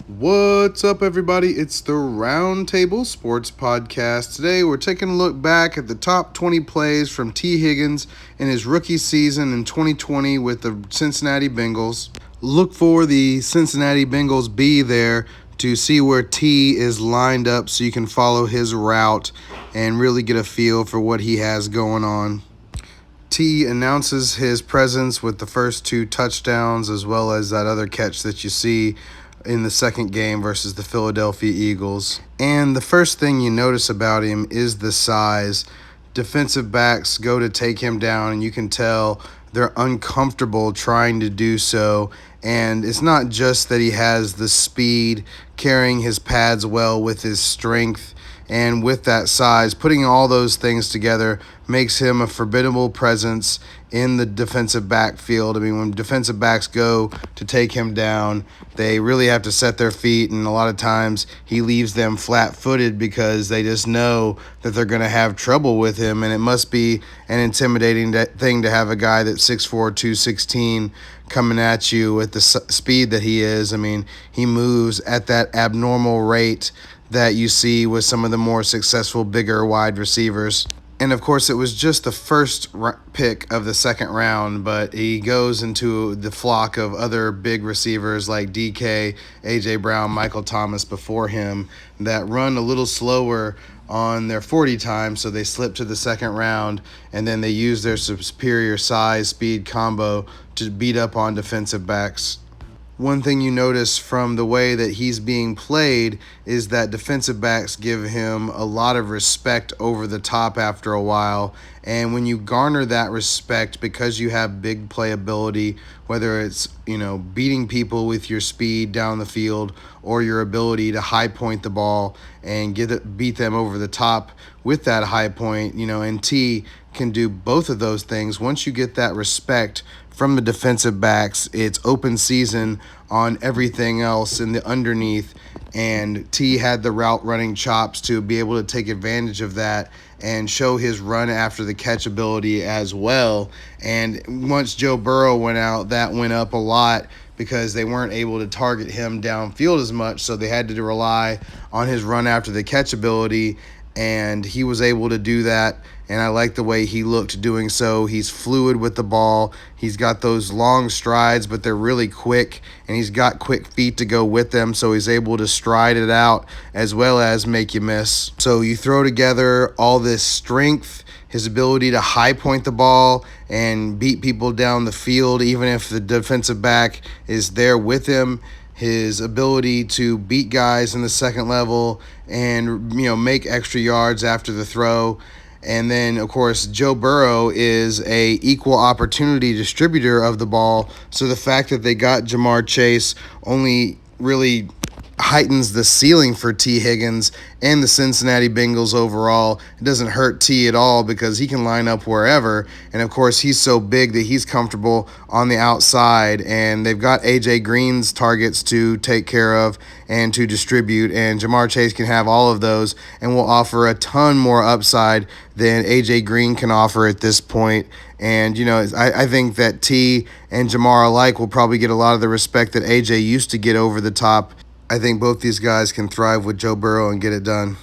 What's up, everybody? It's the Roundtable Sports Podcast. Today, we're taking a look back at the top 20 plays from Tee Higgins in his rookie season in 2020 with the Cincinnati Bengals. Look for the Cincinnati Bengals B there to see where T is lined up so you can follow his route and really get a feel for what he has going on. T announces his presence with the first two touchdowns as well as that other catch that you see in the second game versus the Philadelphia Eagles. And the first thing you notice about him is the size. Defensive backs go to take him down, and you can tell they're uncomfortable trying to do so. And it's not just that he has the speed, carrying his pads well with his strength, and with that size, putting all those things together makes him a formidable presence in the defensive backfield. I mean, when defensive backs go to take him down, they really have to set their feet, and a lot of times he leaves them flat-footed because they just know that they're going to have trouble with him, and it must be an intimidating thing to have a guy that's 6'4", 216 coming at you with the speed that he is. I mean, he moves at that abnormal rate that you see with some of the more successful, bigger wide receivers. And of course, it was just the first pick of the second round, but he goes into the flock of other big receivers like DK, A.J. Brown, Michael Thomas before him that run a little slower on their 40 time, so they slip to the second round, and then they use their superior size-speed combo to beat up on defensive backs. One thing you notice from the way that he's being played is that defensive backs give him a lot of respect over the top after a while. And when you garner that respect because you have big playability, whether it's, beating people with your speed down the field or your ability to high point the ball and beat them over the top with that high point, and T can do both of those things. Once you get that respect from the defensive backs, it's open season on everything else in the underneath, and T had the route running chops to be able to take advantage of that and show his run after the catch ability as well. And once Joe Burrow went out, that went up a lot because they weren't able to target him downfield as much, so they had to rely on his run after the catch ability, and he was able to do that, and I like the way he looked doing so. He's fluid with the ball. He's got those long strides, but they're really quick, and he's got quick feet to go with them, so he's able to stride it out as well as make you miss. So you throw together all this strength, his ability to high point the ball and beat people down the field, even if the defensive back is there with him, his ability to beat guys in the second level and make extra yards after the throw. And then, of course, Joe Burrow is a equal opportunity distributor of the ball, so the fact that they got Jamar Chase only really heightens the ceiling for Tee Higgins and the Cincinnati Bengals overall. It doesn't hurt T at all because he can line up wherever, and of course he's so big that he's comfortable on the outside, and they've got A.J. Green's targets to take care of and to distribute, and Jamar Chase can have all of those and will offer a ton more upside than A.J. Green can offer at this point. And, I think that T and Jamar alike will probably get a lot of the respect that A.J. used to get over the top. I think both these guys can thrive with Joe Burrow and get it done.